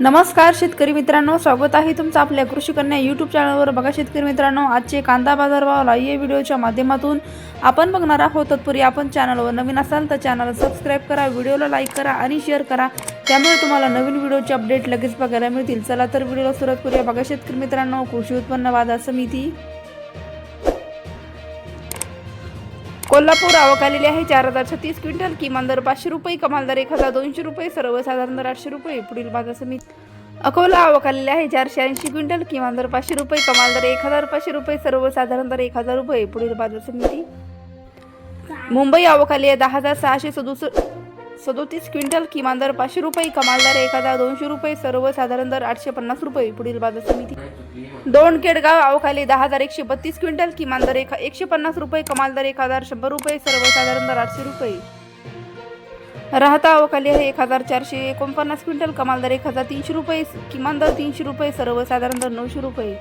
नमस्कार शेतकरी मित्रांनो, स्वागत आहे तुमचं आपल्या कृषी कन्या यूट्यूब चॅनलवर। बघा शेतकरी मित्रांनो, आजचे कांदा बाजारभाव लाईव्ह व्हिडिओच्या माध्यमातून आपण बघणार आहोत। तत्पूर्वी आपण चॅनलवर नवीन असाल तर चॅनल सबस्क्राइब करा, व्हिडिओला लाईक करा आणि शेअर करा, त्यामुळे तुम्हाला नवीन व्हिडिओचे अपडेट लगेच बघायला मिळतील। चला तर व्हिडिओला सुरुवात करूया। बघा शेतकरी मित्रांनो, कृषी उत्पन्न बाजार समिती कोल्हापूर आवक आलेली आहे 4036 क्विंटल, किमान दर 500 रुपये, कमाल दर 1200 रुपये, सर्वसाधारण दर 800 रुपये। पुढील बाजार समिती अकोला आवक आलेली आहे 480 क्विंटल, किमान दर 500 रुपये, कमाल दर 1500 रुपये, सर्वसाधारण दर 1000 रुपये। पुढील बाजार समिती मुंबई आवक आली आहे 10637 क्विंटल, किमान दर 500 रुपये, कमाल दर 1200 रुपये, सर्वसाधारण दर 850 रुपये। पुढील बाजार समिती दोन केडगाव आवक आली 10132 क्विंटल, किमान दर 150 रुपये, कमाल दर 1100 रुपये, सर्वसाधारण दर 800 रुपये। राहता आवक आली आहे 1449 क्विंटल, कमाल दर 1300 रुपये, किमान दर 300 रुपये, सर्वसाधारण दर 900 रुपये।